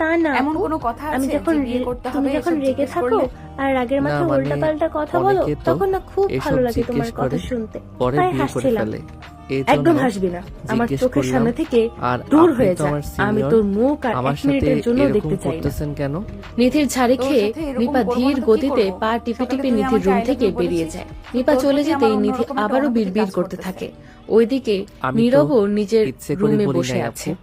তা না এমন আপু। কোনো কথা আমি আছে যখন যে বিয়ে করতে তুমি হবে যখন এসব রেগে জিজ্ঞেস থাকো করলে? আর রাগের না, মাথায় মানে উল্টাপাল্টা কথা বলো অনেকে তো তখন না খুব এসব ভালো লাগে তোমার জিজ্ঞেস কথা করে, শুনতে পরে তাই বিয়ে করে হাসছিলাম। ফেলে এই একদম জন্য হাসবি না, আমার জিজ্ঞেস চোখের করলাম। সামনে থেকে আর দূর আপনি হয়ে তো যা, আমার আমি senior, তোর মুখ আর আমার এক সাথে মিনিটের জন্য এরকম দেখতে চাই না। করতেছেন কেন? নিধির ঝাড়ি তোর খেয়ে সাথে এরকম নিপা করবো ধীর না তো কি গতিতে করবো? পা টিপে টিপে সকালে তুই নিধির আমাকে রুম I love থেকে you বেরিয়ে বলেছিস। যায়। নিপা তোর চলে প্রতি যেতেই আমার নিধি অন্যরকম একটা আবারও অনুভূতি বিড়বিড় কাজ করতে করতেছে। থাকে। ওইদিকে আমি তো নীরবও নিজের ইচ্ছে করে রুমে বলি বসে নাই আছে। আপু।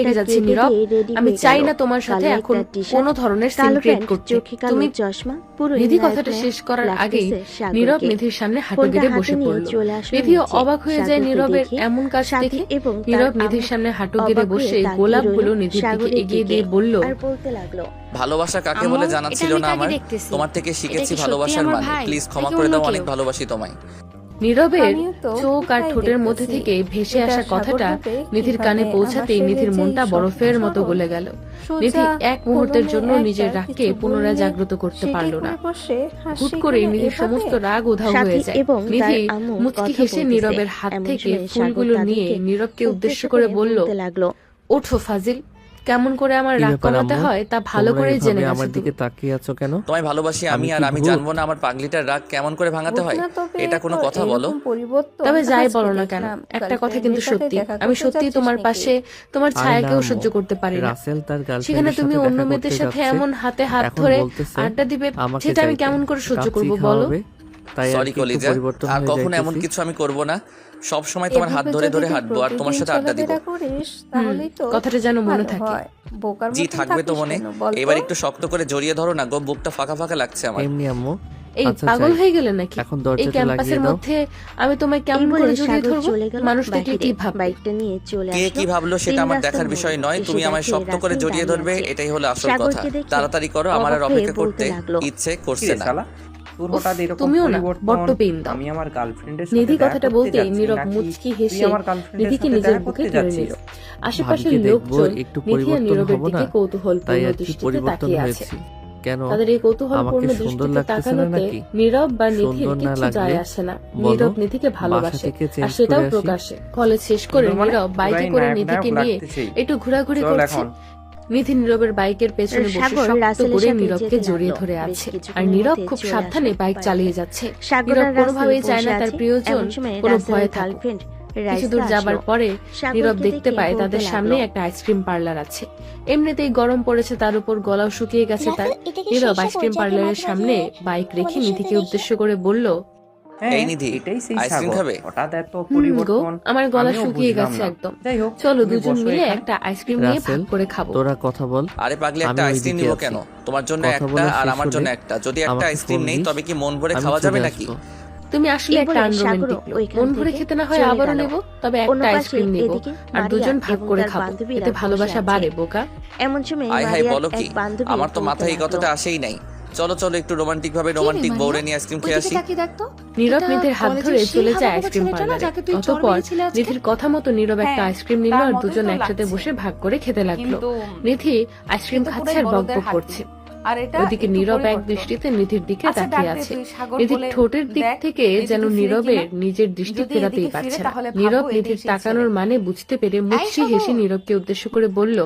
রেগে যাচ্ছি নীরব। আমি চাই না তোমার সাথে এখন কোনো ধরনের সিন ক্রিয়েট করতে। তুমি চশমা পুরো নিধি কথাটা শেষ করার আগেই নীরব নিধির সামনে হাঁটু গেড়ে বসে পড়ল। নিধিও অবাক হয়ে যায় নীরবের এমন কাজ দেখে। নীরব নিধির সামনে হাঁটু গেড়ে বসে গোলাপগুলো নিধির দিকে এগিয়ে দিয়ে বলল, আর বলতে লাগলো, ভালোবাসা কাকে বলে জানা ছিল না আমার। তোমার থেকে শিখেছি ভালোবাসার মানে। প্লিজ ক্ষমা করে দাও, অনেক ভালোবাসি তোমায়। নীরবের আমিও তো চোখ আর তাই ঠোঁটের মধ্যে দেখতেছি। থেকে ভেসে এটা আসা কথাটা সাগররূপে নিধির কিভাবে কানে আমার পৌঁছাতেই শরীরে নিধির যে মনটা এই বরফের শব্দ মতো সহ গলে গেল। সোজা নিধি এক মুহূর্তের কদমে জন্য একটা নিজের রাগকে কিছু পুনরায় বললে জাগ্রত করতে সেটাই পারল না। করে বসে, আর হুট সেখানে করেই নিধির এভাবে? সমস্ত রাগ উধাও সাথী হয়ে যায়। এবং তার নিধি আম্মু মুচকি কথা হেসে বলতেছে। নীরবের হাত এমন থেকে সময় সাগর ফুলগুলো নিয়ে তাদেরকে নীরবকে উদ্দেশ্য করে বলল, বলতে লাগলো, ওঠো ফাজিল, কেমন করে আমার কি রাগ ব্যাপার কমাতে আম্মু? হয় তা ভালো তোমরা করেই এভাবে জেনে আমার গেছো দিকে তুমি। তাকিয়ে আছো কেন? তোমায় ভালোবাসি আমি, আমি আর কি আমি ভূত? জানবো না আমার পাগলিটার রাগ কেমন করে ভাঙাতে হয়? এটা কোনো কথা বলো? তবে যাই বলো না কেন, একটা কথা কিন্তু সত্যি, আমি সত্যি তোমার পাশে তোমার আরে ছায়াকেও না সহ্য আম্মু, করতে পারি না। রাসেল তার সেখানে গার্লফ্রেন্ডের তুমি সাথে অন্য দেখা মেয়েদের করতে সাথে যাচ্ছে, এমন হাতে হাত এখন ধরে বলতেছে আড্ডা দিবে, আমাকে সেটা আমি চাইতে। কেমন করে সহ্য কাচ্চি করবো খাওয়া বলো? হবে, তাই আর সরি কি একটু কলিজা, পরিবর্তন আর হয়ে কখনো এমন যাইতেছি। কিছু আমি করব না। সব সময় তোমার হাত ধরে ধরে হাঁটবো আর তোমার সাথে আড্ডা দিব। কথাটা যেন মনে থাকে। জি থাকবে তো মনে। এবার একটু শক্ত করে জড়িয়ে ধরো না গো, বুকটা ফাঁকা ফাঁকা লাগছে আমার। এমনি আম্মু, এই আচ্ছা পাগল যাই। হয়ে গেলে নাকি? এখন এই দরজাটা ক্যাম্পাসের লাগিয়ে দাও। মধ্যে আমি তোমায় কেমন এই করে বলে জড়িয়ে সাগর ধরবো? চলে গেল মানুষ দেখলে বাহিরে। কি ভাববে? বাইকটা নিয়ে চলে কে আসলো কি ভাবলো সেটা আমার তিন দেখার রাস্তার বিষয় মোড়। নয়, এসে তুমি আমায় দেখে শক্ত করে রাসেল জড়িয়ে দাঁড়িয়ে ধরবে, আছে। এটাই হলো আসল কথা। সাগরকে দেখে তাড়াতাড়ি করো, আমার আর অবাক হয়ে অপেক্ষা করতে বলতে লাগলো, ইচ্ছে কি করছে রে না। শালা, তোর হঠাৎ এরকম তুমিও না, পরিবর্তন? বড্ড পেইন দাও। আমি আমার গার্লফ্রেন্ডের সাথে নিধি দেখা কথাটা করতে বলতে যাচ্ছি নীরব নাকি মুচকি তুই হেসে আমার গার্লফ্রেন্ডের নিধিকে সাথে নিজের দেখা বুকে করতে ধরে যাচ্ছিস? নিল। আশেপাশের ভাবিকে দেখবো, লোকজন একটু নিধি আর পরিবর্তন নীরবের হবো দিকে না, তাই কৌতূহলপূর্ণ আর কি দৃষ্টিতে পরিবর্তন তাকিয়ে আছে। হয়েছি। কেন তাদের এই কৌতূহলপূর্ণ আমাকে সুন্দর দৃষ্টিতে লাগতেছে না তাকানোতে নাকি? নীরব বা নিধির সুন্দর না কিছু লাগলে যায় আসে না। বলো, নীরব নিধিকে বাসা ভালোবাসে, থেকে আর চেঞ্জ সেটাও করে আসি। প্রকাশ্যে। কলেজ শেষ করে সুন্দর মানে নীরব বাইকে পুরাই করে নায়ক নিধিকে নায়ক নিয়ে লাগতেছে। একটু ঘোরাঘুরি চল করছে। এখন। নিধি নীরবের বাইকের পেছনে বসে সাগর শক্ত রাসেলের করে সাথে নীরবকে যেতে জড়িয়ে লাগলো। ধরে বেশ আছে, আর কিছুক্ষণের নীরব মধ্যে খুব চলে সাবধানে আসলো বাইক বাইরে। চালিয়ে যাচ্ছে। সাগর নীরব আর কোনোভাবেই রাসেল চায় না বসে তার আছে। প্রিয়জন এমন সময় কোনো রাসেলের ভয়ে থাকুক। গার্লফ্রেন্ড কিছু রাইসা দূর যাবার আসলো। পরে সাগরকে নীরব দেখতে দেখে পায় বলতে তাদের লাগলো, সামনে একটা আইসক্রিম পার্লার আছে। এমনিতেই গরম পড়েছে, তার উপর গলাও শুকিয়ে গেছে তার। নীরব আইসক্রিম পার্লারের সামনে বাইক রেখে নিধিকে উদ্দেশ্য করে বলল, হ্যাঁ, এই নিধি, এটাই সেই আইসক্রিম সাগর। খাবে? হঠাৎ এত গো, পরিবর্তন আমার গলা আমিও শুকিয়ে বুঝলাম গেছে না। একদম। যাই হোক, চলো তুমি দুজন বসো মিলে এখানে। একটা আইসক্রিম নিয়ে ভাগ রাসেল, করে খাবো। তোরা কথা বল। আরে পাগলি, আমি একটা ওইদিকে আইসক্রিম নিব আছি। কেন? তোমার জন্য কথা একটা বলা আর শেষ আমার জন্য হলে একটা। যদি একটা আমাকে আইসক্রিম ফোন নেই দিস, তবে কি মন ভরে আমি খাওয়া চলে যাবে নাকি? আসবো। তুমি আসলে এই একটা বলে সাগরও আনরোমান্টিক লোক। ওইখান মন ভরে থেকে খেতে না হয় চলে আবারও গেল। নেব, তবে অন্য একটা পাশে আইসক্রিম নেব এদিকে আর মারিয়া দুজন ভাগ এবং করে তার খাবো, বান্ধবীরা এতে বসে ভালোবাসা আছে। বাড়ে বোকা। এমন সময় আয় হায়, মারিয়ার বলো কি? এক বান্ধবী আমার তো বলতে মাথায় এই লাগলো, কথাটা আসেই নাই। চলো চলো একটু রোমান্টিক ভাবে রোমান্টিক বউরে নিয়ে আইসক্রিম খেয়ে আসি। নীরব নিধির হাত ধরে চলে যায় আইসক্রিম পার্লারে। অতঃপর নিধির কথা মতো নীরব একটা হ্যাঁ, আইসক্রিম নিল তার আর মতোই দুজন তো একসাথে লাগছে। বসে ভাগ করে খেতে লাগলো। কিন্তু নিধি আইসক্রিম কিন্তু খাচ্ছে আর পুরোই বড়দের বকবক হাড্ডি। করছে। আর এটা ওদিকে একটু নীরব এক পরিবর্তন। দৃষ্টিতে নিধির দিকে আচ্ছা, তাকিয়ে ডাক দে আছে। তুই, সাগর নিধির বলে ঠোঁটের দিক দেখ, থেকে যেন এদিকে ফিরে নীরবের কিনা? নিজের দৃষ্টি যদি ফেরাতেই এদিকে পারছে ফিরে না। তাহলে ভাববো নীরব এটাই নিধির সেই তাকানোর ছেলে। মানে বুঝতে পেরে মুচকি সাগর। হেসে নীরবকে উদ্দেশ্য করে বলল,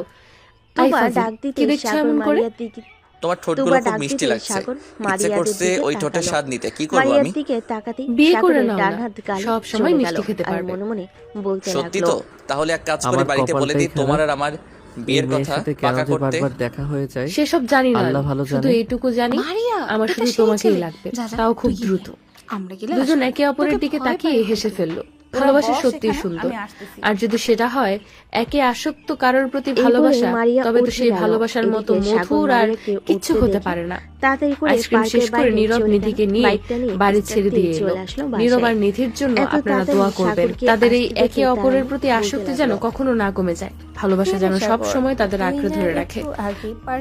আই দুবার ফাজিল, ডাক দিতে কি দেখছো সাগর এমন করে? মারিয়ার দিকে তোমার ঠোঁটগুলো দুবার খুব ডাক মিষ্টি দিতে লাগছে। সাগর ইচ্ছে মারিয়াদের করছে দিকে ওই ঠোঁটের তাকালো। স্বাদ নিতে। কি করবো মারিয়ার আমি? দিকে তাকাতেই বিয়ে করে সাগরের নাও ডান না, হাত গালে সব সময় চলে মিষ্টি গেল। খেতে আর পারবে। মনে মনে বলতে সত্যি লাগলো, তো? তাহলে এক কাজ করে আমার বাড়িতে বলে কপালটাই দিই তোমার খারাপ। আর আমার এই বিয়ের মেয়ের কথা সাথে কেন পাকা যে করতে। বারবার দেখা হয়ে যায়, সেসব জানি না আল্লাহ আমি। ভালো শুধু জানে। এইটুকু জানি মারিয়া, আমার এটা শুধু সেই তোমাকেই ছেলে। লাগবে, যা, যা, তাও খুব তুই গিয়ে দ্রুত। আমরা গেলে দুজন আসবো। একে অপরের তোকে দিকে ভয় তাকিয়ে পাই হেসে না। ফেললো। তোরা ভালোবাসা বস সত্যি এখানে, সুন্দর, আমি আসতেছি। আর যদি সেটা হয় একে আসক্ত কারোর প্রতি এই বলে ভালোবাসা, মারিয়া তবে তো উঠে সেই গেল। ভালোবাসার মতো এদিকে সাগর মধুর আর মারিয়াকে কিচ্ছু উঠতে হতে দেখে পারে না। তাড়াতাড়ি করে আইসক্রিম পার্কের শেষ করে বাইরে নীরব চলে নিধিকে গেল। নিয়ে বাইকটা নিয়ে বাড়ি স্টার্ট ছেড়ে দিয়ে দিয়ে এলো। চলে আসলো নীরব বাসায়। আর নিধির জন্য এত আপনারা তাড়াতাড়ি দোয়া করবেন, সাগরকে তাদের এই আসতে একে দেখে অপরের তারা প্রতি বলতে আসক্তি লাগলো, যেন কখনো না কমে যায়। ভালোবাসা যেন সব সময় তাদের আঁকড়ে ধরে রাখে।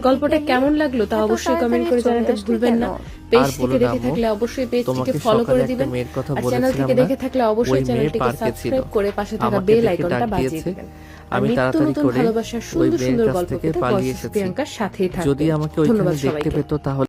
গল্পটা কেমন লাগলো তা অবশ্যই কমেন্ট করে জানাতে ভুলবেন না। পেজ আর থেকে বলো না দেখে আম্মু, থাকলে অবশ্যই পেজটিকে তোমাকে ফলো সকালে করে একটা দিবেন, মেয়ের কথা আর চ্যানেল বলেছিলাম থেকে না, দেখে থাকলে ওই অবশ্যই মেয়ে চ্যানেলটিকে পার্কে ছিল, সাবস্ক্রাইব করে পাশে থাকা আমাকে বেল দেখে আইকনটা ডাক বাজিয়ে দিয়েছে। দিবেন। আর আমি নিত্য তাড়াতাড়ি নতুন করে ভালোবাসার ওই সুন্দর মেয়ের সুন্দর কাছ গল্প থেকে পেতে পালিয়ে ভয়েস এসেছি। প্রিয়াঙ্কার সাথেই যদি থাকবেন। আমাকে ধন্যবাদ ওইখানে দেখতে সবাইকে। পেতো তাহলে